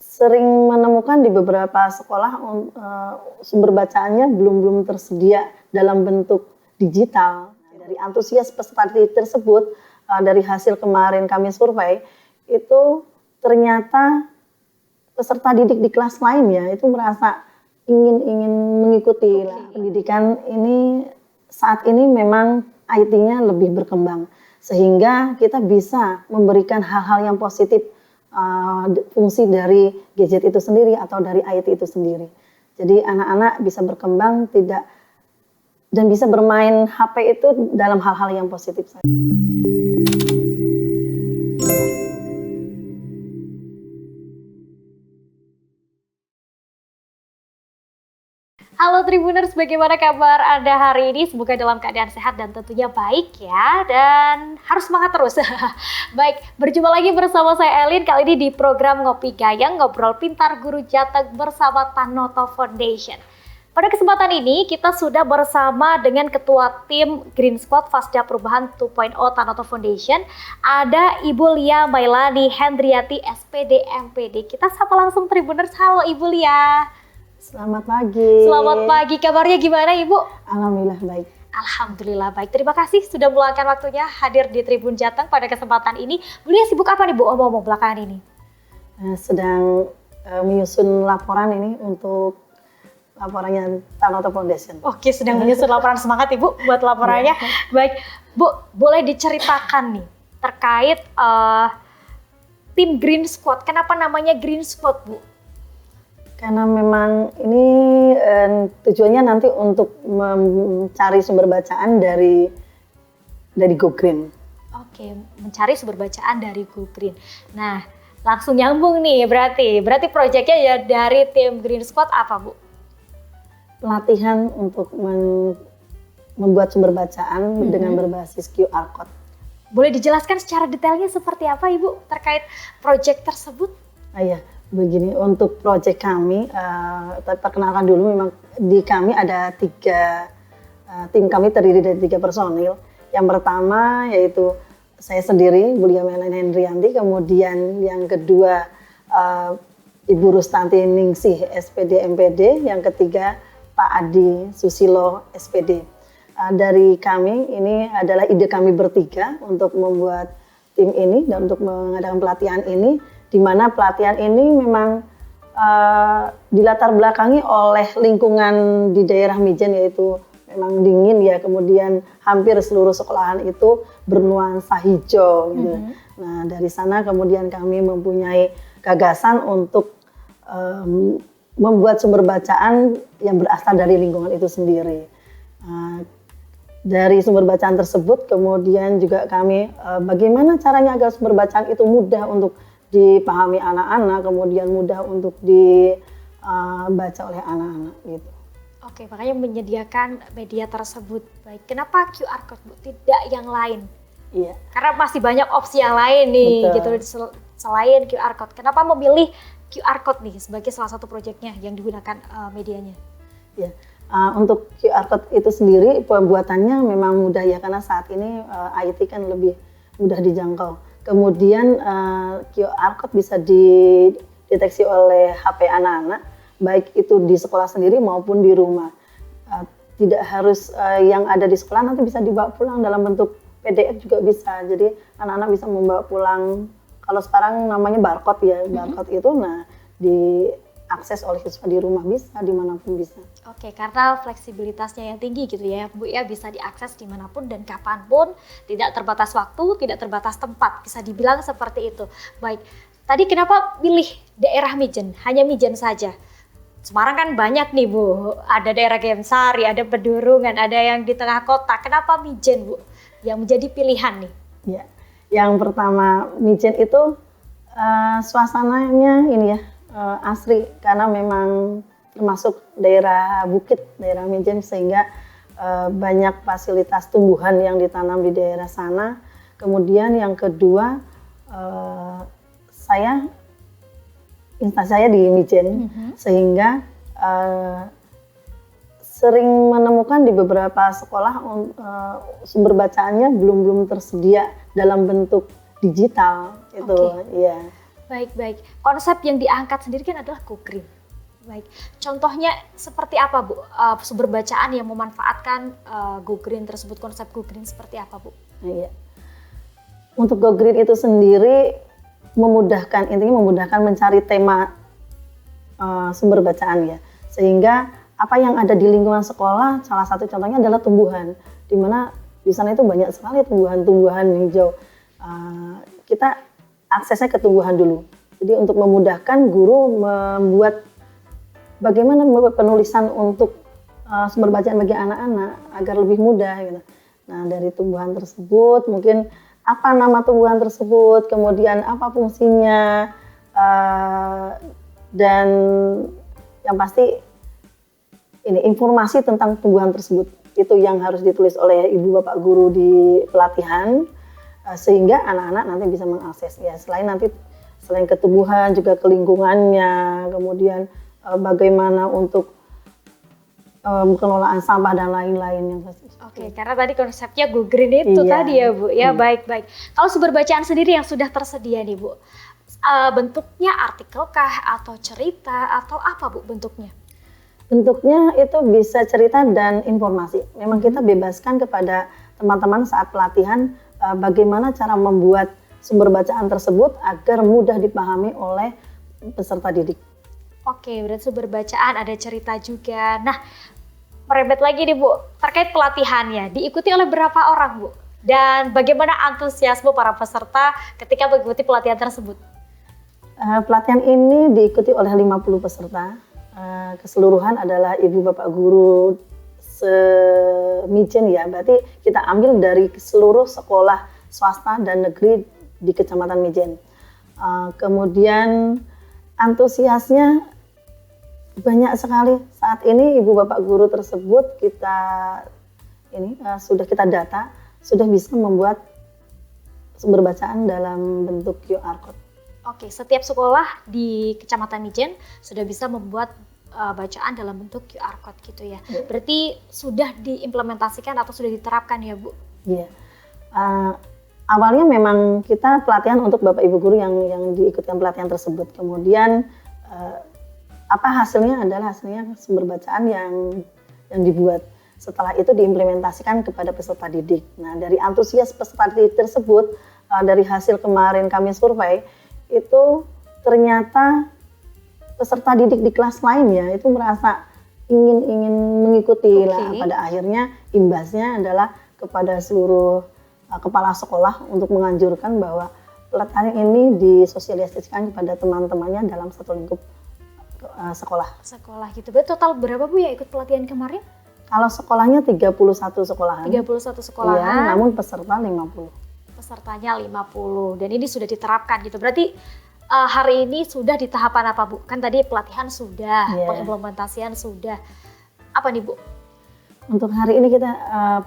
sering menemukan di beberapa sekolah sumber bacaannya belum tersedia dalam bentuk digital. Dari antusias peserta didik tersebut, dari hasil kemarin kami survei, itu ternyata peserta didik di kelas lainnya itu merasa ingin mengikuti pendidikan ini. Saat ini memang IT-nya lebih berkembang, sehingga kita bisa memberikan hal-hal yang positif, fungsi dari gadget itu sendiri atau dari IT itu sendiri. Jadi anak-anak bisa berkembang dan bisa bermain HP itu dalam hal-hal yang positif saja. Halo Tribuners, bagaimana kabar Anda hari ini? Semoga dalam keadaan sehat dan tentunya baik ya, dan harus semangat terus. Baik, berjumpa lagi bersama saya Elin, kali ini di program Ngopi Gayeng, Ngobrol Pintar Guru Jateng bersama Tanoto Foundation. Pada kesempatan ini kita sudah bersama dengan Ketua Tim Green Squad Fasda Perubahan 2.0 Tanoto Foundation, ada Ibu Lia Mailani Hendriati SPD MPD. Kita sapa langsung Tribuners. Halo Ibu Lia. Selamat pagi. Selamat pagi, kabarnya gimana Ibu? Alhamdulillah baik. Alhamdulillah baik, terima kasih sudah meluangkan waktunya hadir di Tribun Jateng pada kesempatan ini. Bu Lia sibuk apa nih Bu, omong-omong belakangan ini? Sedang menyusun laporan ini untuk laporannya Tanoto Foundation. Oke, sedang menyusun laporan, semangat Ibu buat laporannya. Baik, Bu, boleh diceritakan nih terkait tim Green Squad, kenapa namanya Green Squad Bu? Karena memang ini tujuannya nanti untuk mencari sumber bacaan dari Go Green. Oke, mencari sumber bacaan dari Go Green. Nah, langsung nyambung nih berarti proyeknya ya dari tim Green Squad apa Bu? Pelatihan untuk membuat sumber bacaan dengan berbasis QR Code. Boleh dijelaskan secara detailnya seperti apa Ibu terkait proyek tersebut? Iya. Begini, untuk proyek kami, perkenalkan dulu, memang di kami ada tim kami terdiri dari 3 personil. Yang pertama yaitu saya sendiri, Bu Lia Mailani Hendriati, kemudian yang kedua Ibu Rustanti Ningsih SPD MPD, yang ketiga Pak Adi Susilo SPD. Dari kami, ini adalah ide kami bertiga untuk membuat tim ini dan untuk mengadakan pelatihan ini, di mana pelatihan ini memang dilatar belakangi oleh lingkungan di daerah Mijen, yaitu memang dingin ya, kemudian hampir seluruh sekolahan itu bernuansa hijau gitu. Nah, dari sana kemudian kami mempunyai gagasan untuk membuat sumber bacaan yang berasal dari lingkungan itu sendiri. Dari sumber bacaan tersebut kemudian juga kami bagaimana caranya agar sumber bacaan itu mudah untuk dipahami anak-anak, kemudian mudah untuk dibaca oleh anak-anak gitu. Oke, makanya menyediakan media tersebut. Baik, kenapa QR Code Bu, tidak yang lain? Iya. Karena masih banyak opsi yang lain nih. Betul. Gitu selain QR Code. Kenapa memilih QR Code nih sebagai salah satu proyeknya yang digunakan medianya? Iya. Untuk QR Code itu sendiri pembuatannya memang mudah ya, karena saat ini IT kan lebih mudah dijangkau. Kemudian QR Code bisa dideteksi oleh HP anak-anak, baik itu di sekolah sendiri maupun di rumah. Tidak harus yang ada di sekolah, nanti bisa dibawa pulang dalam bentuk PDF juga bisa. Jadi anak-anak bisa membawa pulang, kalau sekarang namanya barcode ya, barcode itu diakses oleh siswa di rumah bisa, dimanapun bisa. Oke, karena fleksibilitasnya yang tinggi gitu ya Bu ya, bisa diakses dimanapun dan kapanpun, tidak terbatas waktu, tidak terbatas tempat, bisa dibilang seperti itu. Baik, tadi kenapa pilih daerah Mijen, hanya Mijen saja? Semarang kan banyak nih Bu, ada daerah Gemsari, ada Pedurungan, ada yang di tengah kota. Kenapa Mijen Bu yang menjadi pilihan nih? Ya, yang pertama Mijen itu suasananya ini ya, asri, karena memang termasuk daerah bukit, daerah Mijen, sehingga banyak fasilitas tumbuhan yang ditanam di daerah sana. Kemudian yang kedua, instansi saya di Mijen, sehingga sering menemukan di beberapa sekolah sumber bacaannya belum tersedia dalam bentuk digital itu. Ya. Baik. Konsep yang diangkat sendiri kan adalah Go Green. Baik. Contohnya seperti apa, Bu? Sumber bacaan yang memanfaatkan Go Green tersebut, konsep Go Green seperti apa, Bu? Iya. Untuk Go Green itu sendiri intinya memudahkan mencari tema sumber bacaan ya. Sehingga apa yang ada di lingkungan sekolah, salah satu contohnya adalah tumbuhan, di mana di sana itu banyak sekali tumbuhan-tumbuhan hijau. Kita aksesnya ke tumbuhan dulu. Jadi untuk memudahkan guru bagaimana membuat penulisan untuk sumber bacaan bagi anak-anak agar lebih mudah gitu. Nah, dari tumbuhan tersebut mungkin apa nama tumbuhan tersebut, kemudian apa fungsinya, dan yang pasti ini informasi tentang tumbuhan tersebut itu yang harus ditulis oleh ibu bapak guru di pelatihan. Sehingga anak-anak nanti bisa mengakses ya, selain ke tumbuhan juga ke lingkungannya, kemudian bagaimana untuk pengelolaan sampah dan lain-lain yang pasti. Oke, karena tadi konsepnya Go Green itu tadi ya Bu, ya baik. Kalau sumber bacaan sendiri yang sudah tersedia nih Bu, bentuknya artikel kah atau cerita atau apa Bu bentuknya? Bentuknya itu bisa cerita dan informasi. Memang kita bebaskan kepada teman-teman saat pelatihan bagaimana cara membuat sumber bacaan tersebut agar mudah dipahami oleh peserta didik. Oke, berarti sumber bacaan ada cerita juga. Nah, merebet lagi nih Bu, terkait pelatihannya, diikuti oleh berapa orang Bu? Dan bagaimana antusiasme para peserta ketika mengikuti pelatihan tersebut? Pelatihan ini diikuti oleh 50 peserta. Keseluruhan adalah ibu bapak guru se-Mijen ya, berarti kita ambil dari seluruh sekolah swasta dan negeri di Kecamatan Mijen. Kemudian antusiasnya banyak sekali. Saat ini ibu bapak guru tersebut sudah kita data, sudah bisa membuat sumber bacaan dalam bentuk QR code. Oke, setiap sekolah di Kecamatan Mijen sudah bisa membuat bacaan dalam bentuk QR code gitu ya. Berarti sudah diimplementasikan atau sudah diterapkan ya Bu? Iya. Awalnya memang kita pelatihan untuk bapak ibu guru yang diikutkan pelatihan tersebut. Kemudian hasilnya sumber bacaan yang dibuat. Setelah itu diimplementasikan kepada peserta didik. Nah, dari antusias peserta didik tersebut, dari hasil kemarin kami survei, itu ternyata peserta didik di kelas lainnya itu merasa ingin mengikuti lah. Pada akhirnya imbasnya adalah kepada seluruh kepala sekolah untuk menganjurkan bahwa pelatihan ini disosialisasikan kepada teman-temannya dalam satu lingkup sekolah. Sekolah gitu. Berarti total berapa Bu ya ikut pelatihan kemarin? Kalau sekolahnya 31 sekolahan. 31 sekolahan. Iya, namun peserta 50. Pesertanya 50 dan ini sudah diterapkan gitu. Berarti hari ini sudah di tahapan apa Bu? Kan tadi pelatihan sudah, pengimplementasian sudah. Apa nih Bu? Untuk hari ini kita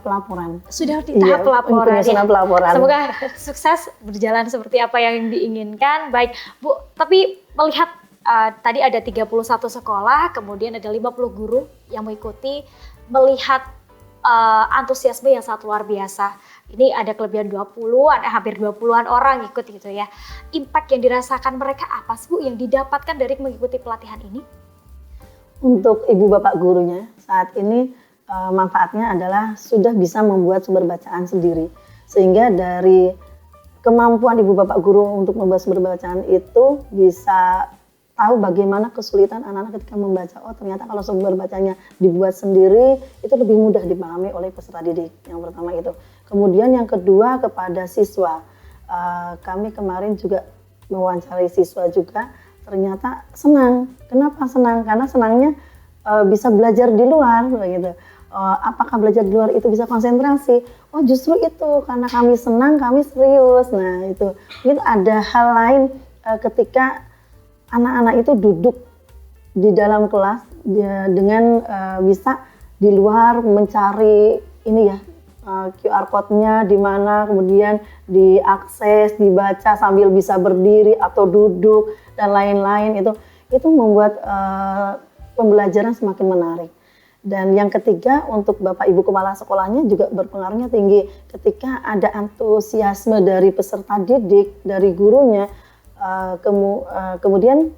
pelaporan. Sudah di tahap pelaporan. Pelaporan. Semoga sukses berjalan seperti apa yang diinginkan. Baik Bu, tapi melihat tadi ada 31 sekolah, kemudian ada 50 guru yang mengikuti, melihat antusiasme yang sangat luar biasa. Ini ada kelebihan 20-an, hampir 20-an orang ikut gitu ya. Impact yang dirasakan mereka apa sih Bu yang didapatkan dari mengikuti pelatihan ini? Untuk ibu bapak gurunya saat ini manfaatnya adalah sudah bisa membuat sumber bacaan sendiri. Sehingga dari kemampuan ibu bapak guru untuk membuat sumber bacaan itu bisa tahu bagaimana kesulitan anak-anak ketika membaca. Oh, ternyata kalau sumber bacanya dibuat sendiri itu lebih mudah dipahami oleh peserta didik. Yang pertama itu. Kemudian yang kedua kepada siswa. Kami kemarin juga mewawancarai siswa juga, ternyata senang. Kenapa senang? Karena senangnya bisa belajar di luar gitu. Apakah belajar di luar itu bisa konsentrasi? Oh, justru itu karena kami senang, kami serius. Nah, itu mungkin ada hal lain ketika anak-anak itu duduk di dalam kelas dengan bisa di luar mencari ini ya, QR code-nya di mana, kemudian diakses, dibaca sambil bisa berdiri atau duduk dan lain-lain. Itu membuat pembelajaran semakin menarik. Dan yang ketiga, untuk Bapak Ibu Kepala Sekolahnya juga berpengaruhnya tinggi. Ketika ada antusiasme dari peserta didik, dari gurunya, Kemudian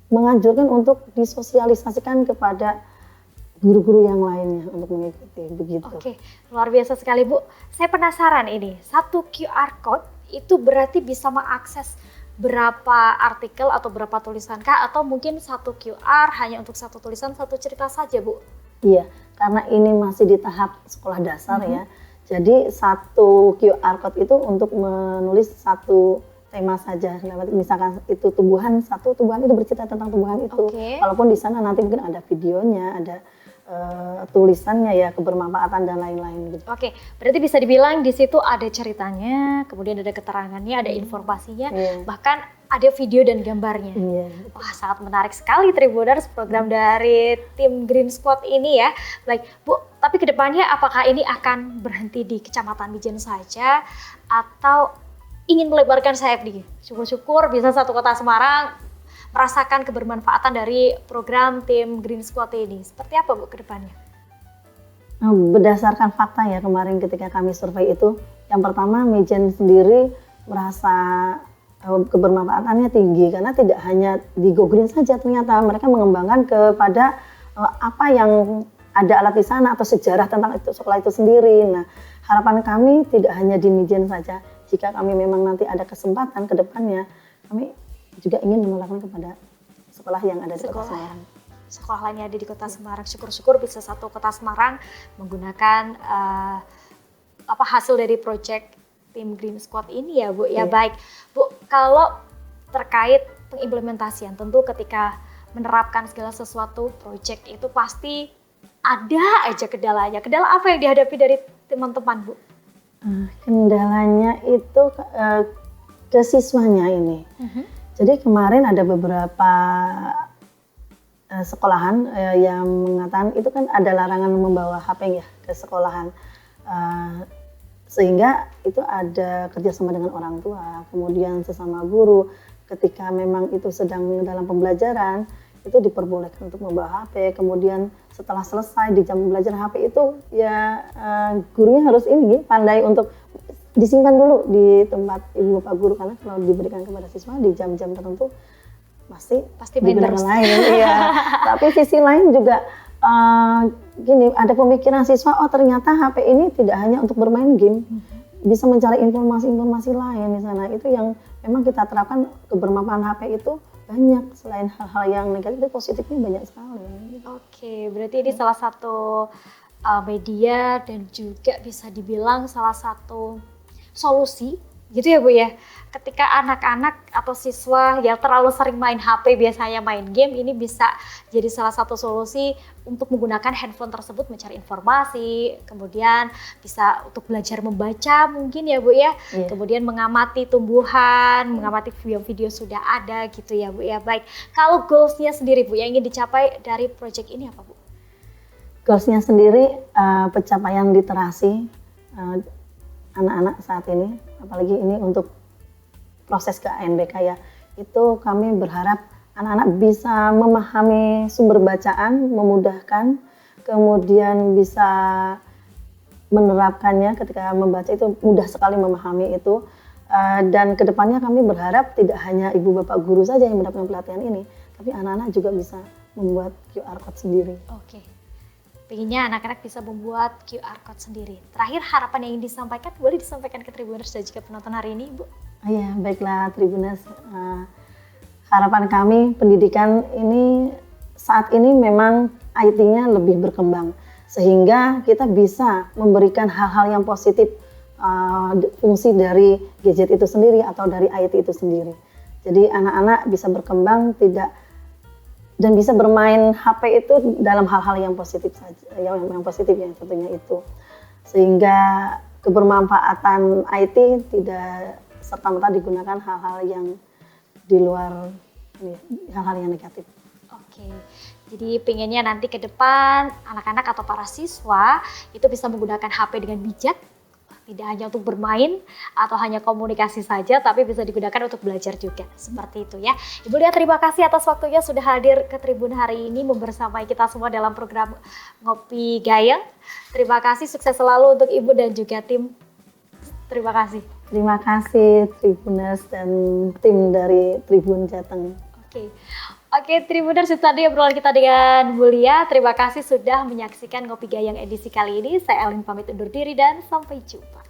menganjurkan untuk disosialisasikan kepada guru-guru yang lainnya untuk mengikuti begitu. Oke, luar biasa sekali Bu. Saya penasaran ini, satu QR code itu berarti bisa mengakses berapa artikel atau berapa tulisan kah? Atau mungkin satu QR hanya untuk satu tulisan, satu cerita saja Bu? Iya, karena ini masih di tahap sekolah dasar ya. Jadi satu QR code itu untuk menulis satu tema saja. Misalkan itu tumbuhan, satu tumbuhan itu bercerita tentang tumbuhan itu. Walaupun di sana nanti mungkin ada videonya, ada tulisannya ya, kebermanfaatan dan lain-lain gitu. Oke, berarti bisa dibilang di situ ada ceritanya, kemudian ada keterangannya, ada informasinya, bahkan ada video dan gambarnya. Wah, sangat menarik sekali Tribuners program dari tim Green Squad ini ya. Baik, Bu, tapi kedepannya apakah ini akan berhenti di Kecamatan Mijen saja atau ingin melebarkan sayap nih? Syukur-syukur bisa satu kota Semarang merasakan kebermanfaatan dari program tim Green Squad ini. Seperti apa Bu ke depannya? Berdasarkan fakta ya kemarin ketika kami survei itu, yang pertama Mijen sendiri merasa kebermanfaatannya tinggi karena tidak hanya di Go Green saja, ternyata mereka mengembangkan kepada apa yang ada alat di sana atau sejarah tentang itu sekolah itu sendiri. Nah, harapan kami tidak hanya di Mijen saja, jika kami memang nanti ada kesempatan ke depannya, kami juga ingin menularkan kepada sekolah yang ada di Kota Semarang. Sekolah lainnya ada di Kota Semarang. Syukur-syukur bisa satu Kota Semarang menggunakan hasil dari proyek tim Green Squad ini ya Bu. Ya baik Bu, kalau terkait pengimplementasian, tentu ketika menerapkan segala sesuatu proyek itu pasti ada aja kendalanya. Kendala apa yang dihadapi dari teman-teman Bu? Kendalanya itu ke siswanya ini. Jadi kemarin ada beberapa sekolahan yang mengatakan itu kan ada larangan membawa HP ya ke sekolahan, sehingga itu ada kerjasama dengan orang tua, kemudian sesama guru ketika memang itu sedang dalam pembelajaran itu diperbolehkan untuk membawa HP, kemudian setelah selesai di jam belajar HP itu ya gurunya harus ini pandai untuk disimpan dulu di tempat ibu bapak guru, karena kalau diberikan kepada siswa di jam-jam tertentu pasti main terus. Iya. Tapi sisi lain juga gini, ada pemikiran siswa, oh ternyata HP ini tidak hanya untuk bermain game, bisa mencari informasi-informasi lain di sana. Itu yang memang kita terapkan, kebermanfaatan HP itu banyak, selain hal-hal yang negatif, positifnya banyak sekali. Oke, berarti ini salah satu media dan juga bisa dibilang salah satu solusi gitu ya Bu ya, ketika anak-anak atau siswa yang terlalu sering main HP, biasanya main game, ini bisa jadi salah satu solusi untuk menggunakan handphone tersebut mencari informasi, kemudian bisa untuk belajar membaca mungkin ya Bu ya, kemudian mengamati tumbuhan, mengamati video-video sudah ada gitu ya Bu ya. Baik, kalau goals-nya sendiri Bu yang ingin dicapai dari project ini apa Bu? Goals-nya sendiri pencapaian literasi anak-anak saat ini, apalagi ini untuk proses ke ANBK ya, itu kami berharap anak-anak bisa memahami sumber bacaan, memudahkan, kemudian bisa menerapkannya ketika membaca itu mudah sekali memahami itu, dan kedepannya kami berharap tidak hanya ibu bapak guru saja yang mendapatkan pelatihan ini, tapi anak-anak juga bisa membuat QR code sendiri. Oke. Pengennya anak-anak bisa membuat QR code sendiri. Terakhir, harapan yang ingin disampaikan, boleh disampaikan ke Tribuners dan juga penonton hari ini, Bu? Iya, baiklah Tribuners. Harapan kami pendidikan ini saat ini memang IT-nya lebih berkembang, sehingga kita bisa memberikan hal-hal yang positif, fungsi dari gadget itu sendiri atau dari IT itu sendiri. Jadi anak-anak bisa berkembang dan bisa bermain HP itu dalam hal-hal yang positif saja, yang positif ya tentunya itu, sehingga kebermanfaatan IT tidak serta-merta digunakan hal-hal yang di luar hal-hal yang negatif. Oke, jadi pengennya nanti ke depan anak-anak atau para siswa itu bisa menggunakan HP dengan bijak, tidak hanya untuk bermain atau hanya komunikasi saja, tapi bisa digunakan untuk belajar juga. Seperti itu ya. Ibu Lia, terima kasih atas waktunya sudah hadir ke Tribun hari ini membersamai kita semua dalam program Ngopi Gayeng. Terima kasih, sukses selalu untuk Ibu dan juga tim Terima kasih. Terima kasih Tribuners dan tim dari Tribun Jateng. Oke, Tribuners, itu tadi obrolan kita dengan Bu Lia. Terima kasih sudah menyaksikan Ngopi Gayeng edisi kali ini. Saya Elin pamit undur diri dan sampai jumpa.